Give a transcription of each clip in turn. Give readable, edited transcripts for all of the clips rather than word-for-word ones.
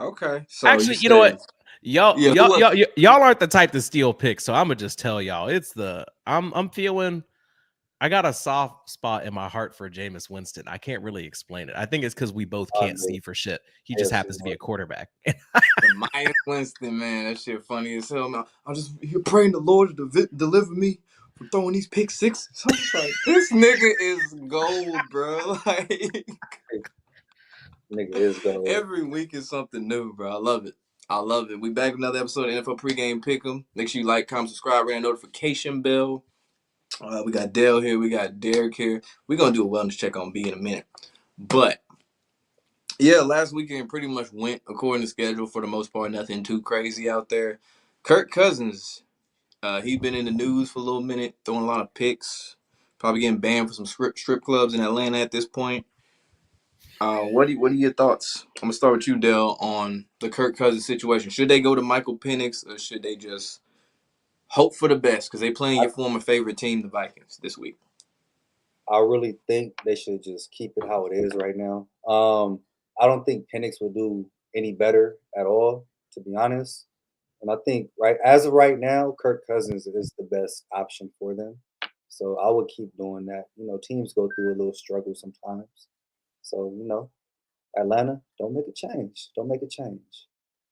Okay, so you Actually, you know say, what? Y'all, yeah, who y'all, was y'all, it? y'all aren't the type to steal picks, so I'm gonna just tell y'all it's the I'm feeling. I got a soft spot in my heart for Jameis Winston. I can't really explain it. I think it's because we both I can't knew see for shit. He just AFC happens to be a North. quarterback. The Myers Winston, man. That shit funny as hell, man. I'm just here praying the Lord to deliver me from throwing these pick sixes. I'm just like, this nigga is gold, bro. Like, Nigga is gold. every week is something new, bro. I love it. I love it. We back with another episode of NFL Pregame Pick'em. Make sure you like, comment, subscribe, ring the notification bell. We got Dale here. We got Derek here. We're going to do a wellness check on B in a minute. But, yeah, last weekend pretty much went according to schedule for the most part. Nothing too crazy out there. Kirk Cousins, he's been in the news for a little minute, throwing a lot of picks. Probably getting banned for some strip clubs in Atlanta at this point. What are your thoughts? I'm gonna start with you, Dale, on the Kirk Cousins situation. Should they go to Michael Penix, or should they just hope for the best? Because they playing I, your former favorite team, the Vikings, this week. I really think they should just keep it how it is right now. I don't think Penix will do any better at all, to be honest. And I think right as of right now, Kirk Cousins is the best option for them. So I would keep doing that. You know, teams go through a little struggle sometimes. So, you know, Atlanta, don't make a change. Don't make a change.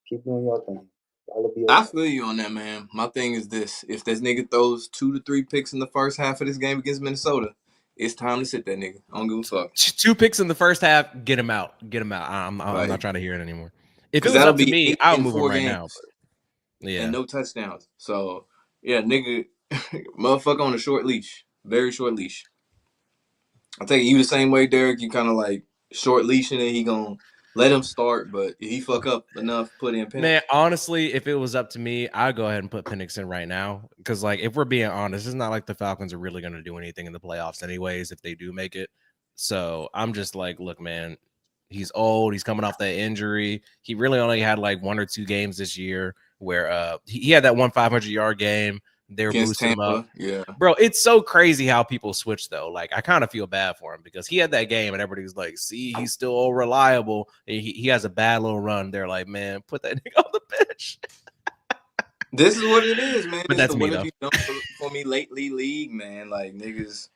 Keep doing your thing. Y'all will be I okay. feel you on that, man. My thing is this: if this nigga throws 2 to 3 picks in the first half of this game against Minnesota, it's time to sit that nigga. I don't give a fuck. 2 picks in the first half. Get him out. Get him out. I'm not Like, trying to hear it anymore. If it because was that'll up to be me, eight I would in move him four right now. games But and yeah, no touchdowns. So yeah, nigga, motherfucker on a short leash, very short leash. I think you the same way, Derek. You kind of like short leashing it. He gonna let him start, but if he fuck up enough, put in man. Penix. Honestly, if it was up to me, I'd go ahead and put Penix in right now because, like, if we're being honest, it's not like the Falcons are really going to do anything in the playoffs, anyways. If they do make it, so I'm just like, look, man, he's old. He's coming off that injury. He really only had like 1 or 2 games this year where he had that one 500-yard game. They were Against boosting him up. Tampa. Yeah. Bro, it's so crazy how people switch though. Like, I kind of feel bad for him because he had that game and everybody's like, see, he's still reliable. He has a bad little run. They're like, man, put that nigga on the bench. This is what it is, man. But It's the that's me what have though. you done for me lately league, man. Like niggas,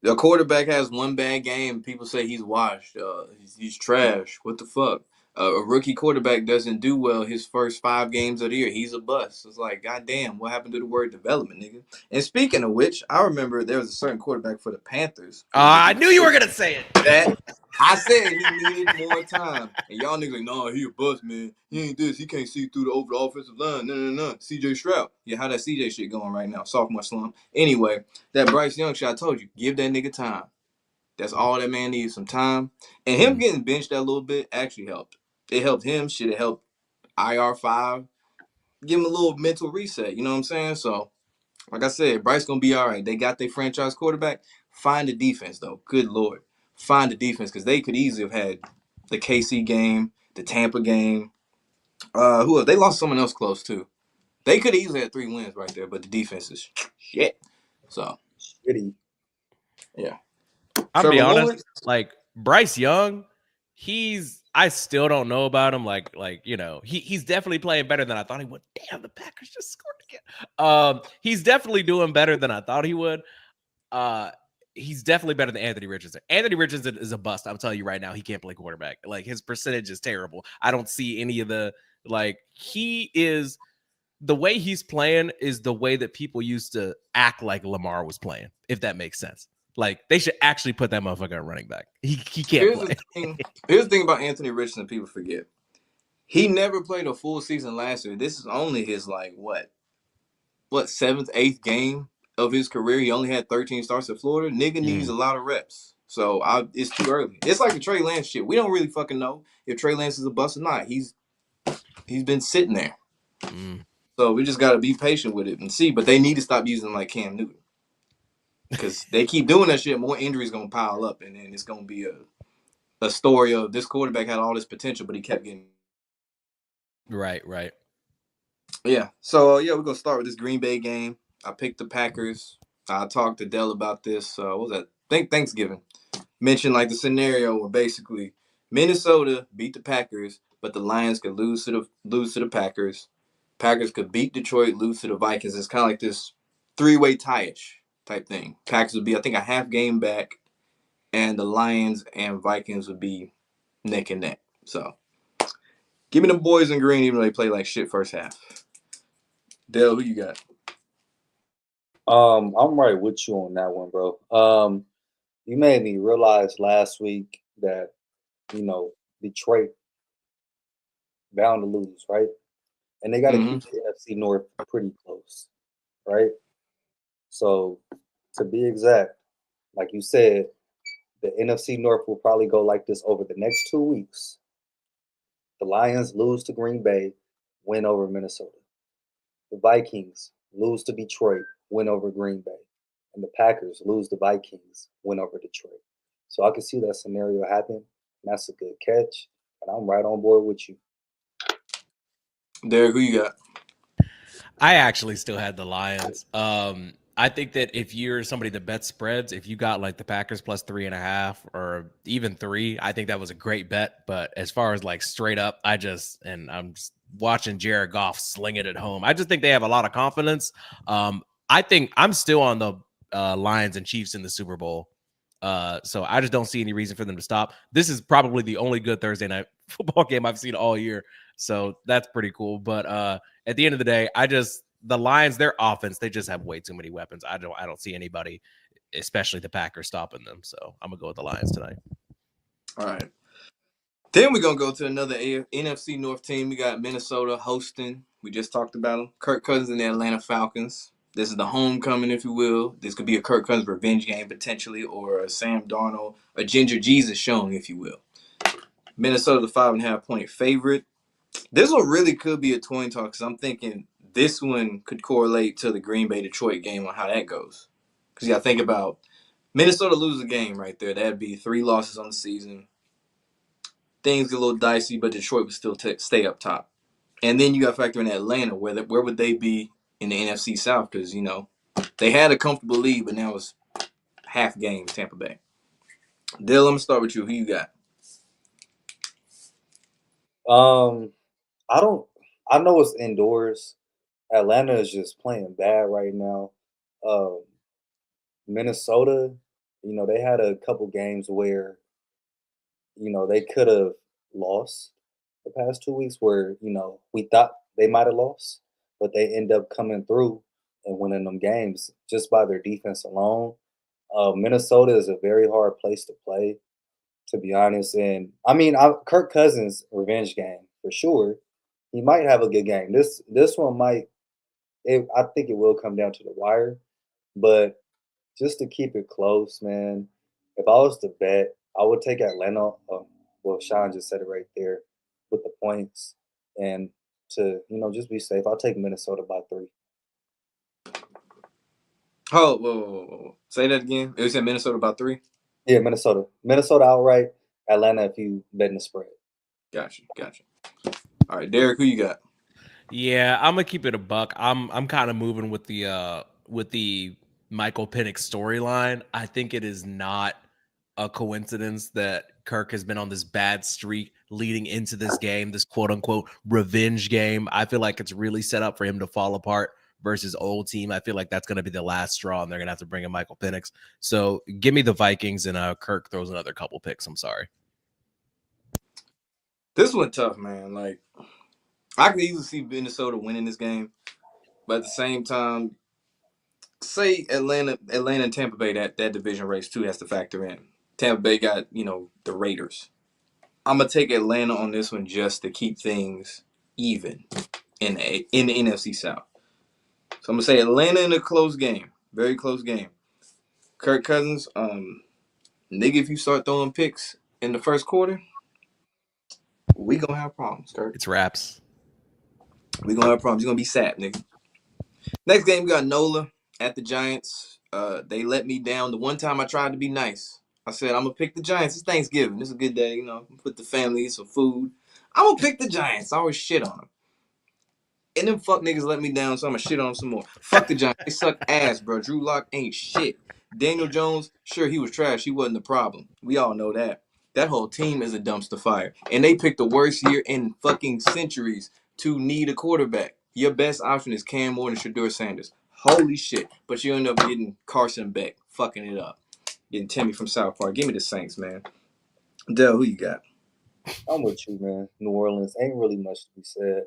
the quarterback has one bad game. People say he's washed. He's trash. What the fuck? A rookie quarterback doesn't do well his first 5 games of the year. He's a bust. It's like, goddamn, what happened to the word development, nigga? And speaking of which, I remember there was a certain quarterback for the Panthers who was a I good knew you were quarterback. gonna say it. That I said he needed more time. And y'all niggas like, nah, he a bust, man. He ain't this. He can't see through over the offensive line. No. CJ Stroud. Yeah, how that CJ shit going right now? Sophomore slump. Anyway, that Bryce Young shit, I told you, give that nigga time. That's all that man needs, some time. And him getting benched that little bit actually helped. It helped him. Shit, it helped IR5. Give him a little mental reset. You know what I'm saying? So, like I said, Bryce gonna be all right. They got their franchise quarterback. Find the defense though. Good lord, find the defense because they could easily have had the KC game, the Tampa game. Who else? They lost someone else close too. They could easily have 3 wins right there, but the defense is shit. So Shitty. yeah, I'm be Trevor honest, Lawrence. like Bryce Young, I still don't know about him. Like he's definitely playing better than I thought he would. Damn, the Packers just scored again. He's definitely doing better than I thought he would. Uh, he's definitely better than Anthony Richardson. Anthony Richardson is a bust. I'm telling you right now, he can't play quarterback. Like his percentage is terrible. I don't see any of the he is the way he's playing is the way that people used to act like Lamar was playing, if that makes sense. Like they should actually put that motherfucker at running back. He can't Here's the play. thing. Here's the thing about Anthony Richardson. People forget he never played a full season last year. This is only his like what 7th, 8th game of his career. He only had 13 starts at Florida. Nigga needs a lot of reps. So it's too early. It's like the Trey Lance shit. We don't really fucking know if Trey Lance is a bust or not. He's been sitting there. So we just gotta be patient with it and see. But they need to stop using like Cam Newton. Because they keep doing that shit, more injuries gonna pile up, and then it's gonna be a story of this quarterback had all this potential, but he kept getting. Right. Yeah. So yeah, we're gonna start with this Green Bay game. I picked the Packers. I talked to Dell about this. What was that? Thanksgiving. Mentioned like the scenario where basically Minnesota beat the Packers, but the Lions could lose to the Packers. Packers could beat Detroit, lose to the Vikings. It's kind of like this three-way tie-ish type thing. Packers would be, I think, a half game back, and the Lions and Vikings would be neck and neck. So, give me the boys in green, even though they play like shit first half. Dale, who you got? I'm right with you on that one, bro. You made me realize last week that, Detroit bound to lose, right? And they got to Mhm. keep the NFC North pretty close, right? So, to be exact, like you said, the NFC North will probably go like this over the next 2 weeks. The Lions lose to Green Bay, win over Minnesota. The Vikings lose to Detroit, win over Green Bay. And the Packers lose to Vikings, win over Detroit. So I can see that scenario happen. And that's a good catch. And I'm right on board with you. Derek, who you got? I actually still had the Lions. I think that if you're somebody that bets spreads, if you got like the Packers plus 3.5 or even 3, I think that was a great bet. But as far as like straight up, I'm just watching Jared Goff sling it at home. I just think they have a lot of confidence. I think I'm still on the Lions and Chiefs in the Super Bowl. So I just don't see any reason for them to stop. This is probably the only good Thursday night football game I've seen all year. So that's pretty cool. But at the end of the day, the Lions, their offense, they just have way too many weapons. I don't see anybody, especially the Packers, stopping them. So I'm gonna go with the Lions tonight. All right. Then we're going to go to another NFC North team. We got Minnesota hosting. We just talked about them. Kirk Cousins and the Atlanta Falcons. This is the homecoming, if you will. This could be a Kirk Cousins revenge game, potentially, or a Sam Darnold, a Ginger Jesus showing, if you will. Minnesota, the 5.5-point favorite. This one really could be a coin toss because I'm thinking this one could correlate to the Green Bay Detroit game on how that goes. Because you got to think about Minnesota lose a game right there. That'd be 3 losses on the season. Things get a little dicey, but Detroit would still stay up top. And then you got to factor in Atlanta. Where would they be in the NFC South? Because, they had a comfortable lead, but now it's half game Tampa Bay. Dill, I'm going to start with you. Who you got? I know it's indoors. Atlanta is just playing bad right now. Minnesota, they had a couple games where, they could have lost the past 2 weeks where, we thought they might have lost, but they end up coming through and winning them games just by their defense alone. Minnesota is a very hard place to play, to be honest. And I mean, Kirk Cousins revenge game for sure. He might have a good game. This one might. I think it will come down to the wire, but just to keep it close, man. If I was to bet, I would take Atlanta. Well, Sean just said it right there with the points, and to just be safe, I'll take Minnesota by 3. Oh, whoa. Say that again. You said Minnesota by 3? Yeah, Minnesota outright. Atlanta if you betting the spread. Gotcha. All right, Derek, who you got? Yeah, I'm gonna keep it a buck. I'm kind of moving with the Michael Penix storyline. I think it is not a coincidence that Kirk has been on this bad streak leading into this game, this quote unquote revenge game. I feel like it's really set up for him to fall apart versus old team. I feel like that's going to be the last straw, and they're going to have to bring in Michael Penix. So give me the Vikings, and Kirk throws another couple picks. I'm sorry. This one tough, man. Like, I could easily see Minnesota winning this game, but at the same time, say Atlanta and Tampa Bay, that division race too has to factor in. Tampa Bay got, the Raiders. I'm gonna take Atlanta on this one just to keep things even in the NFC South. So I'm gonna say Atlanta in a close game, very close game. Kirk Cousins, nigga, if you start throwing picks in the first quarter, we gonna have problems, Kirk. It's wraps. We gonna have problems. You gonna be sad, nigga. Next game, we got Nola at the Giants. They let me down. The one time I tried to be nice, I said I'm gonna pick the Giants. It's Thanksgiving. It's a good day, Put the family, some food. I'm gonna pick the Giants. I always shit on them. And them fuck niggas let me down, so I'm gonna shit on them some more. Fuck the Giants. They suck ass, bro. Drew Lock ain't shit. Daniel Jones, sure, he was trash. He wasn't the problem. We all know that. That whole team is a dumpster fire. And they picked the worst year in fucking centuries to need a quarterback. Your best option is Cam Ward and Shedeur Sanders. Holy shit. But you end up getting Carson Beck, fucking it up. Getting Timmy from South Park. Give me the Saints, man. Dell, who you got? I'm with you, man. New Orleans ain't really much to be said.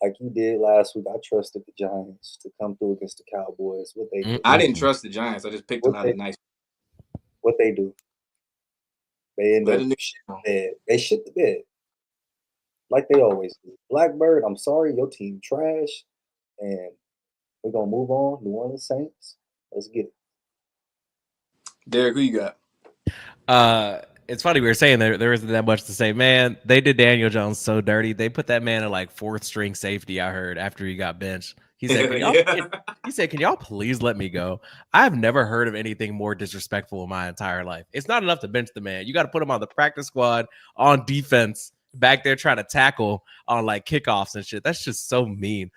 Like you did last week, I trusted the Giants to come through against the Cowboys. What they do? I didn't trust the Giants. I just picked them out of nice. What they do? They end up shit the bed. They shit the bed. Like they always do. Blackbird, I'm sorry, your team trash. And we're gonna move on. New Orleans Saints. Let's get it. Derek, who you got? It's funny, we were saying there isn't that much to say. Man, they did Daniel Jones so dirty. They put that man in like fourth string safety, I heard, after he got benched. He said, can y'all please let me go? I've never heard of anything more disrespectful in my entire life. It's not enough to bench the man. You got to put him on the practice squad, on defense, back there trying to tackle on like kickoffs and shit. That's just so mean.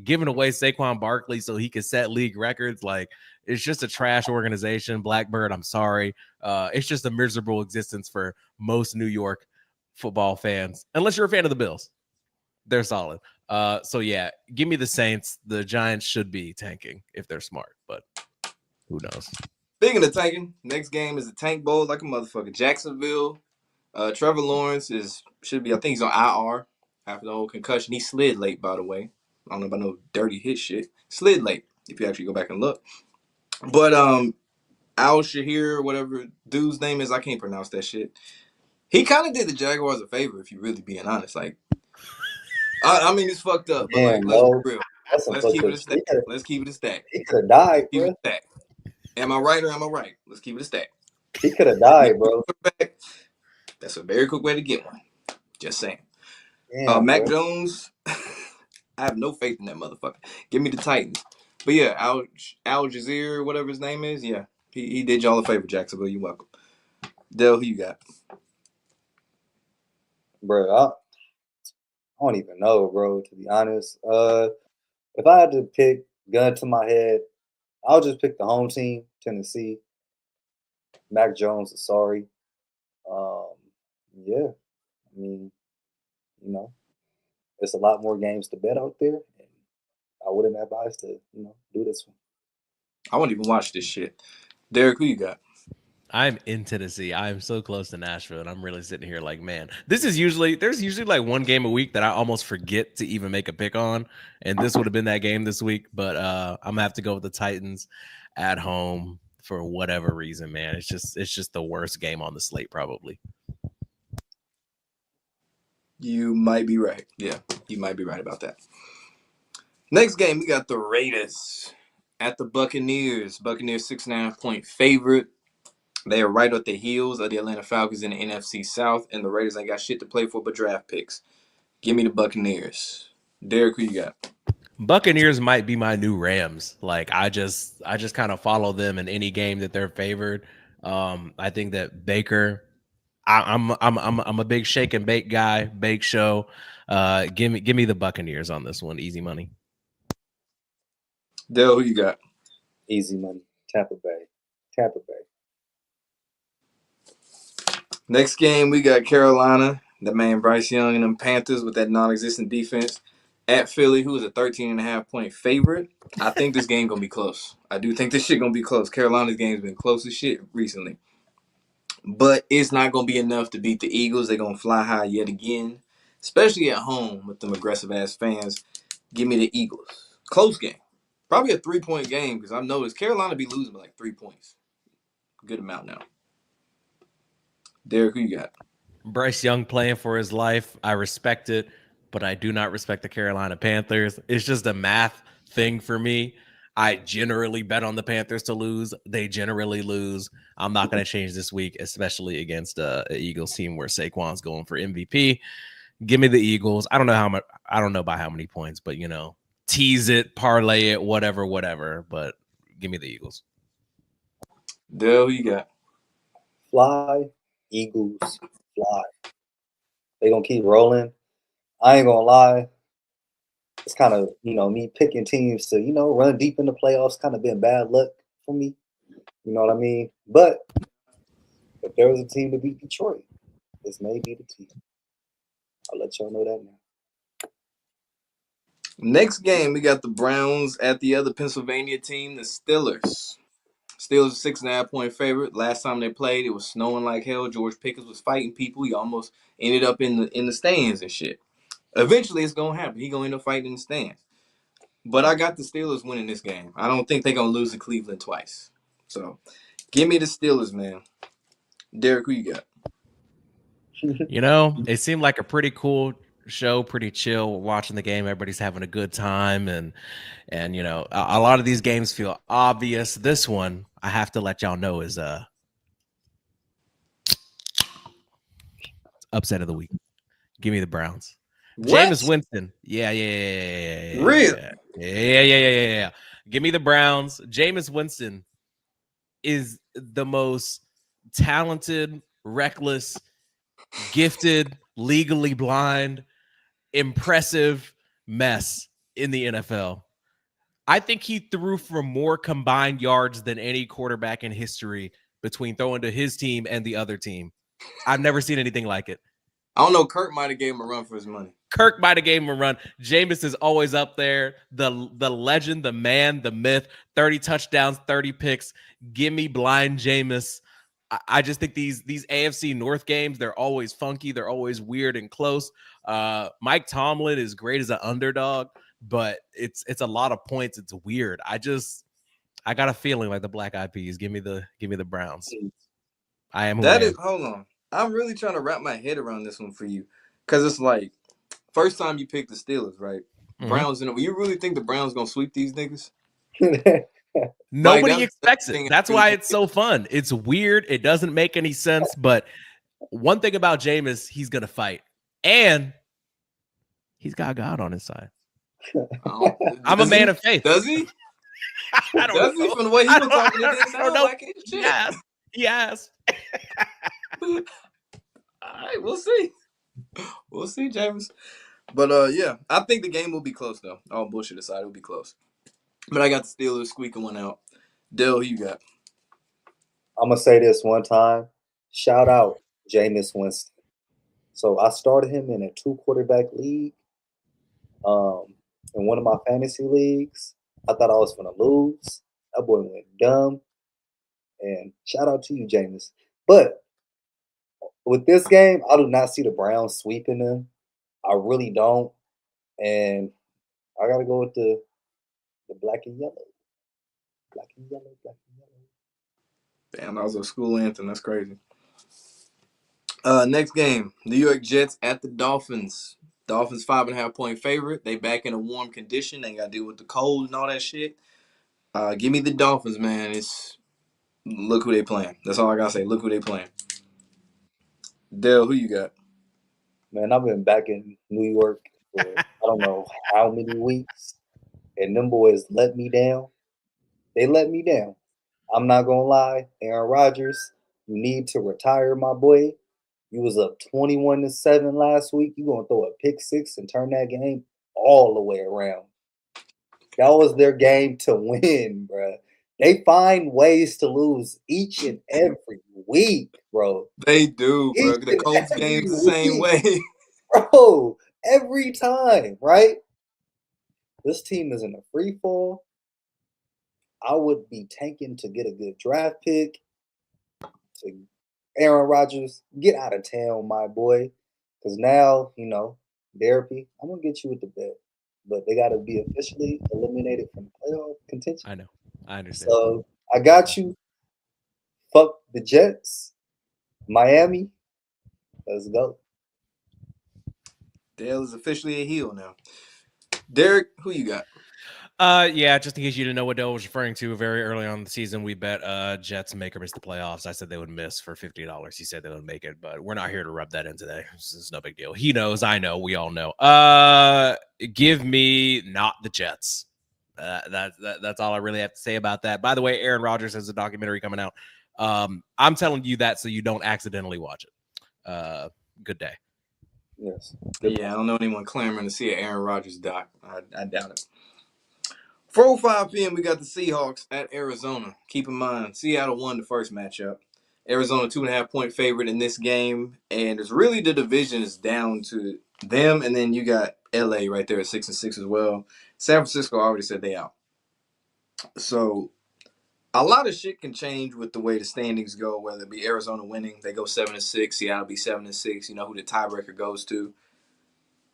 Giving away Saquon Barkley so he could set league records, like, it's just a trash organization. Blackbird, I'm sorry. It's just a miserable existence for most New York football fans, unless you're a fan of the Bills. They're solid. So yeah, give me the Saints. The Giants should be tanking if they're smart, but who knows? Speaking of tanking, next game is the Tank Bowl like a motherfucker. Jacksonville. Trevor Lawrence should be, I think he's on IR after the whole concussion. He slid late, by the way. I don't know about no dirty hit shit. Slid late, if you actually go back and look. But Al Shahir, whatever dude's name is, I can't pronounce that shit. He kind of did the Jaguars a favor, if you're really being honest. Like, I mean, it's fucked up, but like, let's be real. Let's keep it a stack. Let's keep it a stack. He could have died, keep bro. It a stack. Am I right or am I right? Let's keep it a stack. He could have died, bro. That's a very quick way to get one. Just saying. Damn, Mac Jones, I have no faith in that motherfucker. Give me the Titans. But yeah, Al Jazeera, whatever his name is, yeah, he did y'all a favor, Jacksonville. You're welcome. Dell, who you got? Bro, I don't even know, bro, to be honest. If I had to pick gun to my head, I'll just pick the home team, Tennessee. Mac Jones is sorry. Yeah, I mean, you know, there's a lot more games to bet out there, and I wouldn't advise to, do this one. I won't even watch this shit. Derek, who you got? I'm in Tennessee. I'm so close to Nashville, and I'm really sitting here like, man, there's usually like one game a week that I almost forget to even make a pick on, and this would have been that game this week. But I'm gonna have to go with the Titans at home for whatever reason, man. It's just the worst game on the slate, probably. You might be right. Yeah, you might be right about that. Next game, we got the Raiders at the Buccaneers. Buccaneers 6.5-point favorite. They are right at the heels of the Atlanta Falcons in the NFC South, and the Raiders ain't got shit to play for but draft picks. Give me the Buccaneers. Derek, who you got? Buccaneers might be my new Rams. Like, I just kind of follow them in any game that they're favored. I think that Baker, I'm a big shake and bake guy, bake show. Give me the Buccaneers on this one. Easy money. Dell, who you got? Easy money. Tampa Bay. Next game, we got Carolina, the man Bryce Young and them Panthers with that non-existent defense. At Philly, who is a 13.5-point favorite. I think this game going to be close. I do think this shit going to be close. Carolina's game's been close as shit recently. But it's not going to be enough to beat the Eagles. They're going to fly high yet again, especially at home with them aggressive-ass fans. Give me the Eagles. Close game. Probably a 3-point game because I've noticed Carolina be losing by like 3 points. Good amount now. Derek, who you got? Bryce Young playing for his life. I respect it, but I do not respect the Carolina Panthers. It's just a math thing for me. I generally bet on the Panthers to lose. They generally lose. I'm not going to change this week, especially against an Eagles team where Saquon's going for MVP. Give me the Eagles. I don't know how much. I don't know by how many points, but tease it, parlay it, whatever. But give me the Eagles. Dale, who you got? Fly, Eagles, fly. They gonna keep rolling. I ain't gonna lie. It's kind of, me picking teams to, run deep in the playoffs kind of been bad luck for me. You know what I mean? But if there was a team to beat Detroit, this may be the team. I'll let y'all know that now. Next game, we got the Browns at the other Pennsylvania team, the Steelers. Steelers 6.5-point favorite. Last time they played, it was snowing like hell. George Pickens was fighting people. He almost ended up in the stands and shit. Eventually, it's gonna happen. He gonna end up fighting in the stands. But I got the Steelers winning this game. I don't think they're gonna lose to Cleveland twice. So, give me the Steelers, man. Derek, who you got? You know, it seemed like a pretty cool show, pretty chill watching the game. Everybody's having a good time, and you know, a lot of these games feel obvious. This one, I have to let y'all know, is upset of the week. Give me the Browns. What? Jameis Winston. Yeah. Real? Yeah. Give me the Browns. Jameis Winston is the most talented, reckless, gifted, legally blind, impressive mess in the NFL. I think he threw for more combined yards than any quarterback in history between throwing to his team and the other team. I've never seen anything like it. I don't know. Kirk might have gave him a run for his money. Kirk might have gave him a run. Jameis is always up there. The legend, the man, the myth. 30 touchdowns, 30 picks. Give me blind Jameis. I just think these AFC North games, they're always funky. They're always weird and close. Mike Tomlin is great as an underdog, but it's a lot of points. It's weird. I got a feeling like the Black Eyed Peas. Give me the Browns. I am who I am. Hold on. I'm really trying to wrap my head around this one for you. Because it's like, first time you picked the Steelers, right? Mhm. Browns, you really think the Browns going to sweep these niggas? Nobody Like, expects it. That's why it's so fun. It's weird. It doesn't make any sense. But one thing about Jameis, he's going to fight. And he's got God on his side. I'm a man of faith. Does he? I don't Does know. he? From the way he was talking, it didn't sound like it. Shit. Yes. All right, we'll see. We'll see, James. But yeah, I think the game will be close though. All bullshit aside, it'll be close. But I got the Steelers squeaking one out. Dell, who you got? I'm gonna say this one time. Shout out Jameis Winston. So I started him in a 2-quarterback league. In one of my fantasy leagues, I thought I was gonna lose. That boy went dumb. And shout out to you, Jameis. But with this game, I do not see the Browns sweeping them. I really don't. And I gotta go with the black and yellow. Black and yellow, black and yellow. Damn, that was a school anthem. That's crazy. Next game, New York Jets at the Dolphins. Dolphins 5.5-point favorite. They back in a warm condition. They got to deal with the cold and all that shit. Give me the Dolphins, man. Look who they playing. That's all I gotta say. Look who they playing. Dale, who you got? Man, I've been back in New York for I don't know how many weeks, and them boys let me down. They let me down. I'm not gonna lie, Aaron Rodgers, you need to retire, my boy. You was up 21-7 last week. You gonna throw a pick six and turn that game all the way around. That was their game to win, bro. They find ways to lose each and every week, bro. They do, bro. The Colts game's the same way. Bro, every time, right? This team is in a free fall. I would be tanking to get a good draft pick. To Aaron Rodgers, get out of town, my boy. Because now, therapy, I'm going to get you with the bet. But they got to be officially eliminated from playoff contention. I know. I understand. So I got you. Fuck the Jets. Miami. Let's go. Dale is officially a heel now. Derek, who you got? Yeah, just in case you didn't know what Dale was referring to, very early on in the season, we bet Jets make or miss the playoffs. I said they would miss for $50. He said they would make it, but we're not here to rub that in today. It's no big deal. He knows, I know, we all know. Give me not the Jets. That's all I really have to say about that. By the way, Aaron Rodgers has a documentary coming out. I'm telling you that so you don't accidentally watch it. Good day. Yes. Yeah, I don't know anyone clamoring to see an Aaron Rodgers doc. I doubt it. 4:05 p.m. we got the Seahawks at Arizona. Keep in mind, Seattle won the first matchup. Arizona 2.5-point favorite in this game, and it's really the division is down to them, and then you got LA right there at 6-6 as well. San Francisco already said they out. So a lot of shit can change with the way the standings go, whether it be Arizona winning, they go 7-6, Seattle be 7-6, you know who the tiebreaker goes to.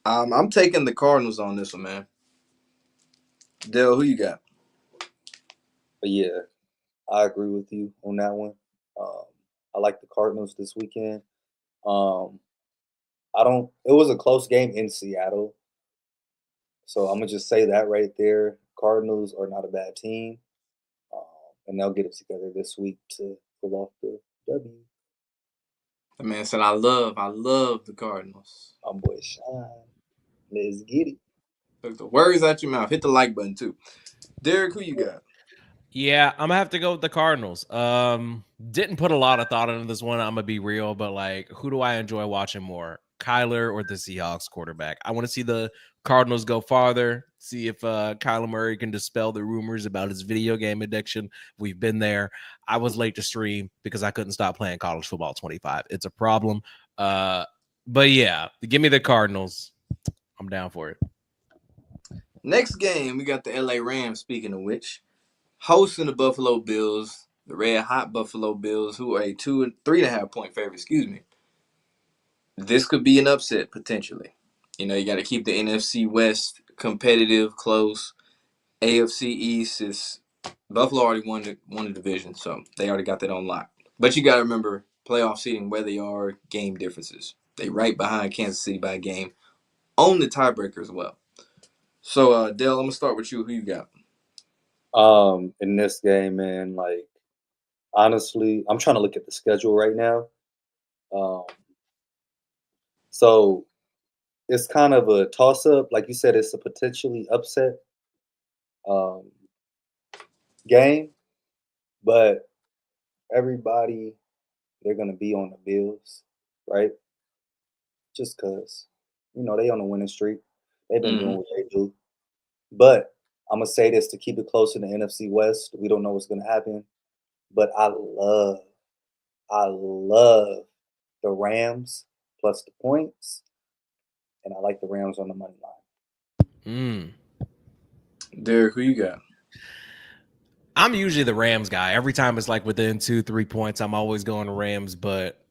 I'm taking the Cardinals on this one, man. Dale, who you got? But yeah, I agree with you on that one. I like the Cardinals this weekend. Um, I don't. It was a close game in Seattle, so I'm gonna just say that right there. Cardinals are not a bad team, um, and they'll get it together this week to pull off the W. The man said, I love the Cardinals. My boy Shine. Let's get it. Took the words out your mouth. Hit the like button, too. Derek, who you got? Yeah, I'm gonna have to go with the Cardinals. Didn't put a lot of thought into this one. I'm gonna be real, but like, who do I enjoy watching more, Kyler or the Seahawks quarterback? I want to see the Cardinals go farther. See if Kyler Murray can dispel the rumors about his video game addiction. We've been there. I was late to stream because I couldn't stop playing college football 25. It's a problem. But yeah, give me the Cardinals. I'm down for it. Next game, we got the LA Rams, speaking of which, hosting the Buffalo Bills, the red hot Buffalo Bills, who are a 2 and 3.5 point favorite, excuse me. This could be an upset, potentially. You know, you got to keep the NFC West competitive, close. AFC East is Buffalo already won the division, so they already got that on lock. But you got to remember playoff seeding, where they are, game differences. They right behind Kansas City by a game on the tiebreaker as well. So, Dale, I'm gonna start with you. Who you got? In this game, man, like honestly, I'm trying to look at the schedule right now. Um, so it's kind of a toss up. Like you said, it's a potentially upset um, game, but everybody they're gonna be on the Bills, right? Just cause they on a winning streak. They've been doing Mm-hmm. what they do. But I'm gonna say this to keep it close in the NFC West. We don't know what's gonna happen, but I love the Rams plus the points, and I like the Rams on the money line. Derek, who you got? I'm usually the Rams guy. Every time it's like within 2-3 points, I'm always going to Rams, but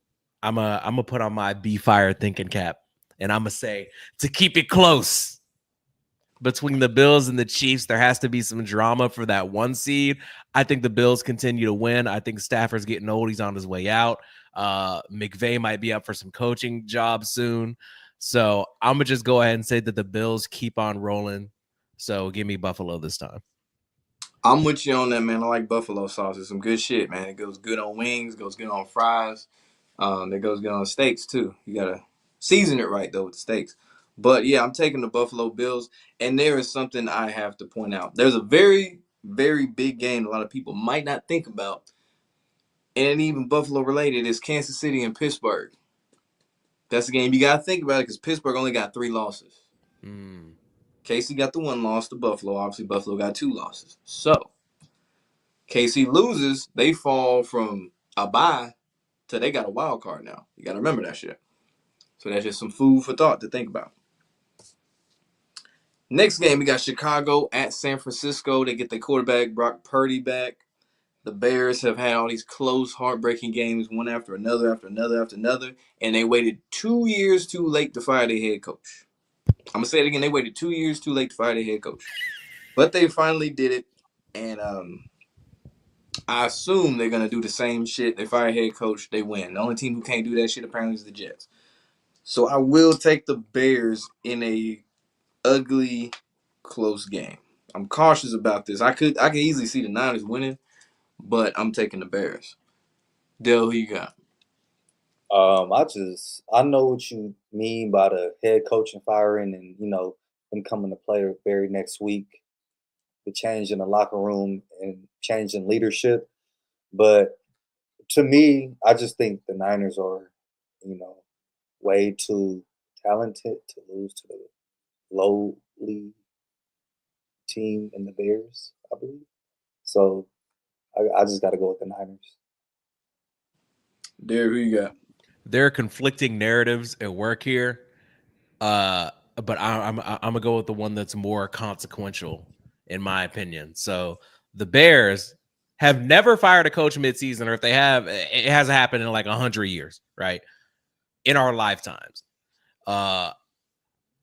I'm a put on my be fire thinking cap, and I'm gonna say to keep it close between the Bills and the Chiefs, there has to be some drama for that one seed. I think the Bills continue to win. I think Stafford's getting old. He's on his way out. McVay might be up for some coaching jobs soon. So I'm gonna just go ahead and say that the Bills keep on rolling. So give me Buffalo this time. I'm with you on that, man. I like buffalo sauce. It's some good shit, man. It goes good on wings, goes good on fries. It goes good on steaks too. You gotta season it right though with the steaks. But yeah, I'm taking the Buffalo Bills, and there is something I have to point out. There's a very, very big game a lot of people might not think about, and even Buffalo related is Kansas City and Pittsburgh. That's the game you gotta think about it because Pittsburgh only got 3 losses. KC got the 1 loss to Buffalo. Obviously, Buffalo got 2 losses. So KC loses, they fall from a bye to they got a wild card now. You got to remember that shit. So that's just some food for thought to think about. Next game, we got Chicago at San Francisco. They get their quarterback, Brock Purdy, back. The Bears have had all these close, heartbreaking games, one after another, after another, after another, and they waited 2 years too late to fire their head coach. I'm going to say it again. They waited 2 years too late to fire their head coach. But they finally did it, and I assume they're gonna do the same shit. They fire head coach, they win. The only team who can't do that shit apparently is the Jets. So I will take the Bears in a ugly, close game. I'm cautious about this. I could easily see the Niners winning, but I'm taking the Bears. Dale, who you got? I know what you mean by the head coach and firing, and them coming to play very next week, the change in the locker room and change in leadership. But to me, I just think the Niners are, you know, way too talented to lose to the lowly team in the Bears, I believe. So I just got to go with the Niners. Derek, who you got? There are conflicting narratives at work here, but I'm gonna go with the one that's more consequential, in my opinion. So the Bears have never fired a coach midseason, or if they have, it hasn't happened in like 100 years, right? In our lifetimes.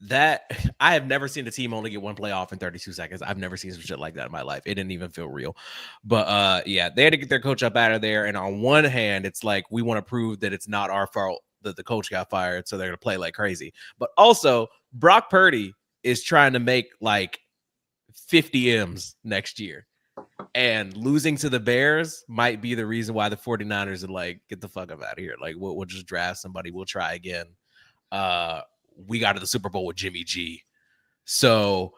That I have never seen a team only get one playoff in 32 seconds. I've never seen some shit like that in my life. It didn't even feel real. But yeah, they had to get their coach up out of there. And on one hand, it's like we want to prove that it's not our fault that the coach got fired, so they're gonna play like crazy. But also, Brock Purdy is trying to make like 50 M's next year. And losing to the Bears might be the reason why the 49ers are like, get the fuck up out of here. Like, we'll just draft somebody. We'll try again. We got to the Super Bowl with Jimmy G. So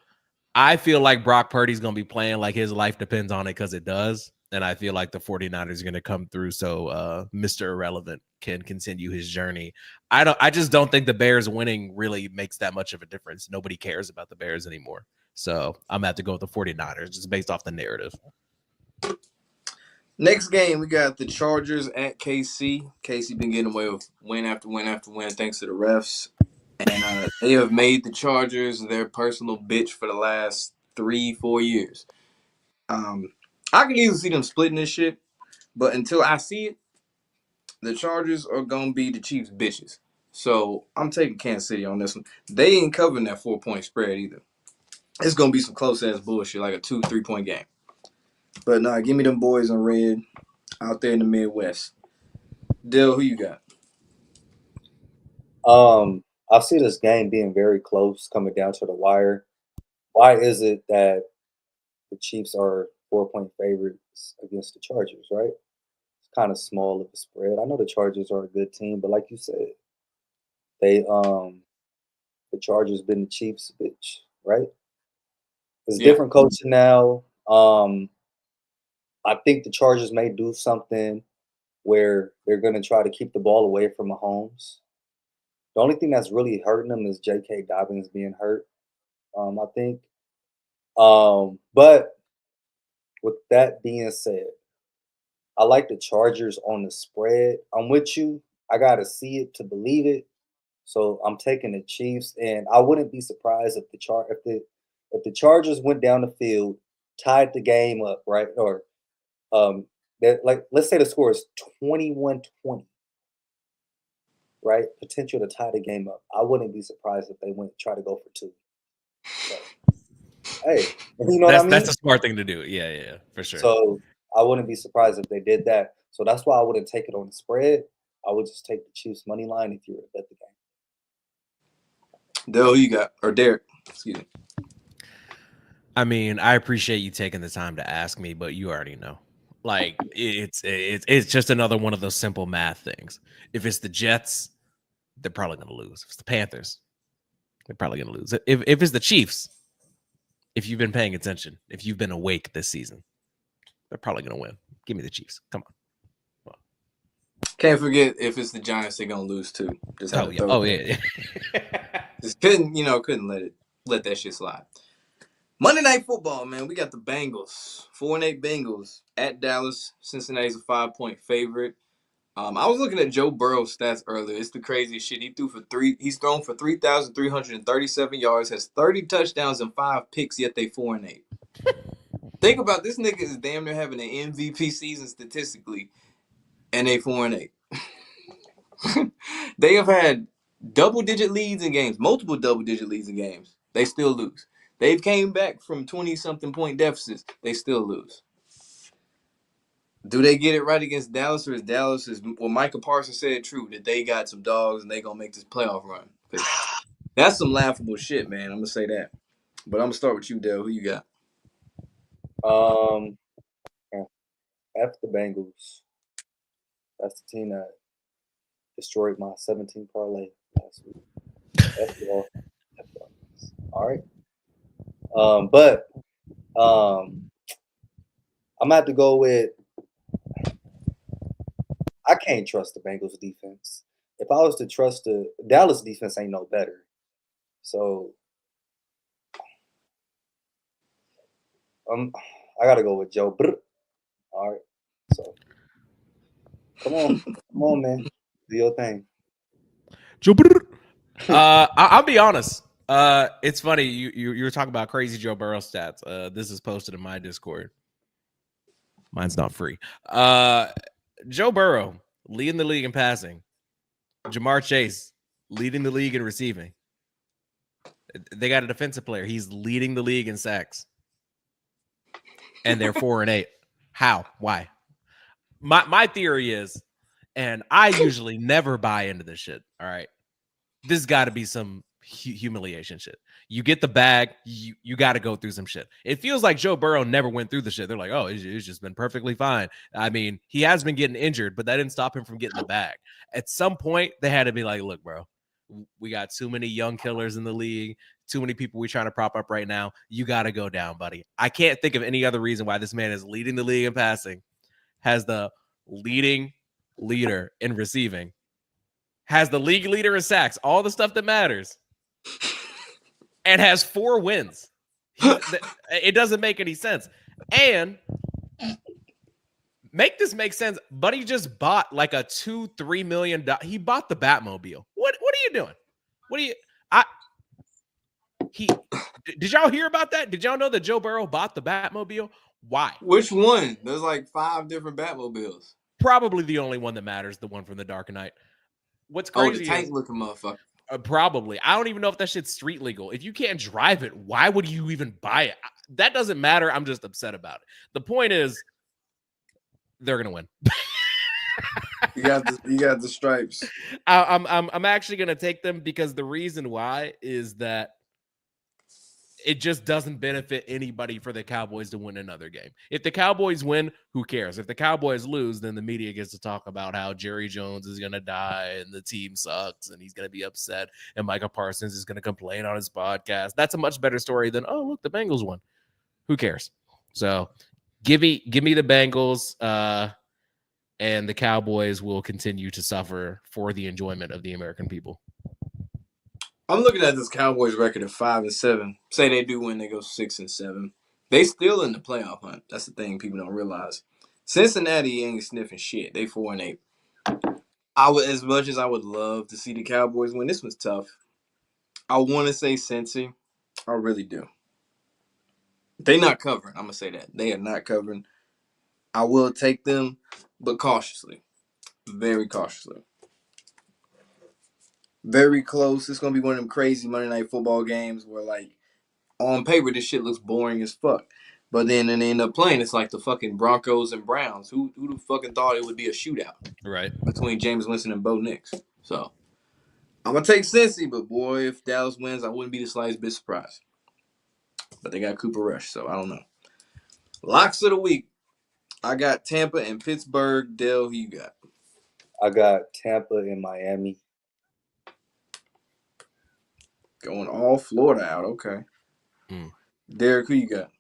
I feel like Brock Purdy's going to be playing like his life depends on it, because it does. And I feel like the 49ers are going to come through so Mr. Irrelevant can continue his journey. I just don't think the Bears winning really makes that much of a difference. Nobody cares about the Bears anymore. So I'm going to have to go with the 49ers just based off the narrative. Next game, we got the Chargers at KC. KC been getting away with win after win after win thanks to the refs. And they have made the Chargers their personal bitch for the last 3-4 years. I can easily see them splitting this shit, but until I see it, the Chargers are going to be the Chiefs' bitches. So I'm taking Kansas City on this one. They ain't covering that 4-point spread either. It's going to be some close-ass bullshit, like a 2-3 point game. But nah, give me them boys in red out there in the Midwest. Dill, who you got? I see this game being very close, coming down to the wire. Why is it that the Chiefs are 4-point favorites against the Chargers? Right? It's kind of small of a spread. I know the Chargers are a good team, but like you said, they the Chargers been the Chiefs bitch, right? It's Yeah. different coaching now. I think the Chargers may do something where they're going to try to keep the ball away from Mahomes. The only thing that's really hurting them is J.K. Dobbins being hurt. I think. But with that being said, I like the Chargers on the spread. I'm with you. I gotta see it to believe it. So I'm taking the Chiefs, and I wouldn't be surprised if if the Chargers went down the field, tied the game up, right? Or that, like, let's say the score is 21-20, right? Potential to tie the game up. I wouldn't be surprised if they went try to go for two. So, hey, you know what I mean? That's a smart thing to do. Yeah, for sure. So I wouldn't be surprised if they did that. So that's why I wouldn't take it on the spread. I would just take the Chiefs money line if you were to bet the game. Dill, who you got? Or Derek, excuse me. I mean, I appreciate you taking the time to ask me, but you already know. Like, it's just another one of those simple math things. If it's the Jets, they're probably going to lose. If it's the Panthers, they're probably going to lose. If it's the Chiefs, if you've been paying attention, if you've been awake this season, they're probably going to win. Give me the Chiefs. Come on. Can't forget if it's the Giants, they're gonna lose too. Just had to throw yeah. Just couldn't let that shit slide. Monday Night Football, man. We got the Bengals, 4-8 Bengals at Dallas. Cincinnati's a 5-point favorite. I was looking at Joe Burrow's stats earlier. It's the craziest shit. He's thrown for 3,337 yards, has 30 touchdowns and 5 picks. Yet they 4-8. Think about this nigga is damn near having an MVP season statistically, and they 4-8. They have had double-digit leads in games, multiple double-digit leads in games. They still lose. They've came back from 20-something point deficits. They still lose. Do they get it right against Dallas, or is Dallas what Michael Parsons said true, that they got some dogs and they gonna make this playoff run? That's some laughable shit, man. I'm gonna say that. But I'm gonna start with you, Dale. Who you got? F the Bengals. That's the team that destroyed my 17 parlay last week. F y'all. F y'all. All right. But I'm gonna have to go with. I can't trust the Bengals defense. If I was to trust the Dallas defense, ain't no better. So I gotta go with Joe. All right. So Come on, man. Do your thing. I'll be honest. It's funny you were talking about crazy Joe Burrow stats. This is posted in my Discord. Mine's not free. Joe Burrow leading the league in passing. Jamar Chase leading the league in receiving. They got a defensive player. He's leading the league in sacks. And they're 4-8. How? Why? My theory is, and I usually never buy into this shit. All right. This got to be some humiliation shit. You get the bag, you got to go through some shit. It feels like Joe Burrow never went through the shit. They're like, oh, it's just been perfectly fine. I mean, he has been getting injured, but that didn't stop him from getting the bag. At some point, they had to be like, look, bro, we got too many young killers in the league, too many people we trying to prop up right now. You got to go down, buddy. I can't think of any other reason why this man is leading the league in passing, has the leading leader in receiving, has the league leader in sacks, all the stuff that matters, and has 4 wins. It doesn't make any sense. And make this make sense, Buddy just bought like a $2-3 million. He bought the Batmobile. What are you doing? Did y'all hear about that? Did y'all know that Joe Burrow bought the Batmobile? Why? Which one? There's like 5 different Batmobiles. Probably the only one that matters, the one from the Dark Knight. What's crazy the tank looking motherfucker. Probably. I don't even know if that shit's street legal. If you can't drive it, why would you even buy it? That doesn't matter. I'm just upset about it. The point is, they're gonna win. You got the stripes. I'm actually gonna take them because the reason why is that it just doesn't benefit anybody for the Cowboys to win another game. If the Cowboys win, who cares? If the Cowboys lose, then the media gets to talk about how Jerry Jones is going to die and the team sucks and he's going to be upset and Micah Parsons is going to complain on his podcast. That's a much better story than, oh, look, the Bengals won. Who cares? So give me the Bengals, and the Cowboys will continue to suffer for the enjoyment of the American people. I'm looking at this Cowboys record of 5-7. Say they do win, they go 6-7. They still in the playoff hunt. That's the thing people don't realize. Cincinnati ain't sniffing shit. They 4-8. As much as I would love to see the Cowboys win, this was tough. I want to say Cincy. I really do. They not covering. I'm gonna say that they are not covering. I will take them, but cautiously, very cautiously. Very close. It's gonna be one of them crazy Monday Night Football games where, like, on paper this shit looks boring as fuck, but then they end up playing. It's like the fucking Broncos and Browns. Who the fucking thought it would be a shootout, right, between James Winston and Bo Nix? So I'm gonna take Cincy, but boy, if Dallas wins, I wouldn't be the slightest bit surprised. But they got Cooper Rush, so I don't know. Locks of the week. I got Tampa and Pittsburgh. Dale, who you got? I got Tampa and Miami. Going all Florida out. Okay. Derek, who you got?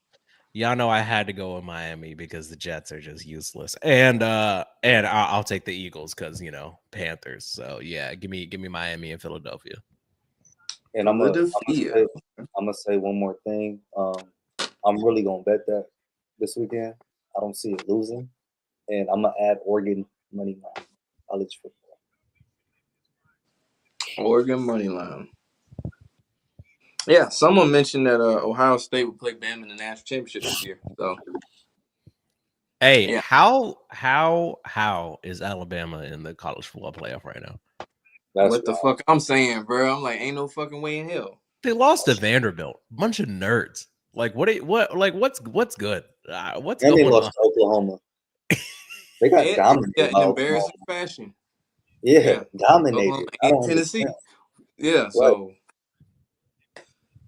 Y'all know I had to go with Miami because the Jets are just useless, and I'll take the Eagles because Panthers. So yeah, give me Miami and Philadelphia. And I'm gonna say one more thing. I'm really gonna bet that this weekend. I don't see it losing, and I'm gonna add Oregon money line, college football. Oregon money line. Yeah, someone mentioned that Ohio State would play Bama in the national championship this year. So, hey, yeah. How is Alabama in the college football playoff right now? What the fuck I'm saying, bro? I'm like, ain't no fucking way in hell. They lost to Vanderbilt. Bunch of nerds. Like, what's good? What's and going they lost on? to Oklahoma. They got dominated in embarrassing fashion. Yeah, dominated. In Tennessee. Yeah, so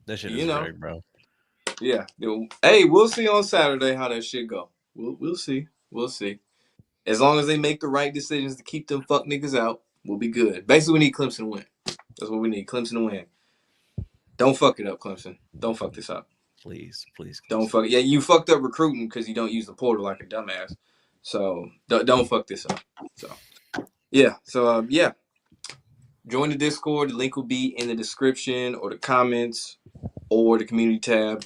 that shit is right, bro. Yeah. Hey, we'll see on Saturday how that shit go. We'll see. We'll see. As long as they make the right decisions to keep them fuck niggas out, we'll be good. Basically, we need Clemson to win. That's what we need. Clemson to win. Don't fuck it up, Clemson. Don't fuck this up. Please. Don't fuck it. Yeah, you fucked up recruiting because you don't use the portal like a dumbass. So don't fuck this up. So yeah. So yeah. Join the Discord. The link will be in the description or the comments or the community tab.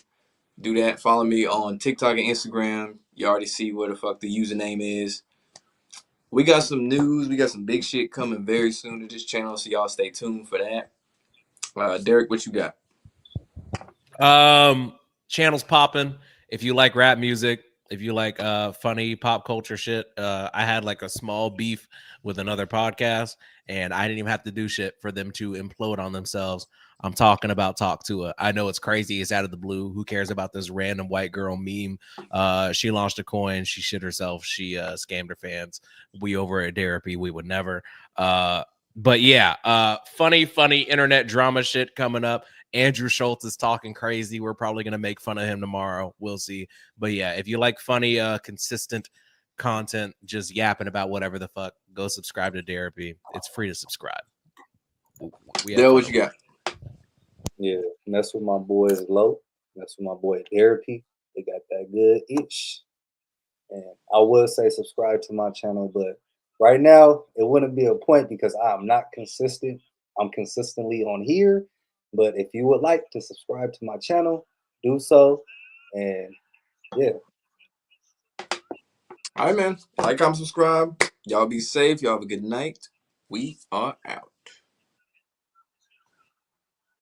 Do that. Follow me on TikTok and Instagram. You already see what the fuck the username is. We got some news. We got some big shit coming very soon to this channel, so y'all stay tuned for that. Derek, what you got? Channel's popping. If you like rap music, if you like funny pop culture shit, I had like a small beef with another podcast, and I didn't even have to do shit for them to implode on themselves. I'm talking about Talk to Her. I know it's crazy. It's out of the blue. Who cares about this random white girl meme? She launched a coin. She shit herself. She scammed her fans. We over at Therapy, we would never. But yeah, funny internet drama shit coming up. Andrew Schultz is talking crazy. We're probably going to make fun of him tomorrow. We'll see. But yeah, if you like funny, consistent content, just yapping about whatever the fuck, go subscribe to Therapy. It's free to subscribe. Dale, what you got? Yeah, and that's with my boys Low. That's with my boy Therapy. They got that good itch. And I will say subscribe to my channel, but right now it wouldn't be a point because I'm not consistent. I'm consistently on here. But if you would like to subscribe to my channel, do so. And yeah. All right, man. Like, comment, subscribe. Y'all be safe. Y'all have a good night. We are out.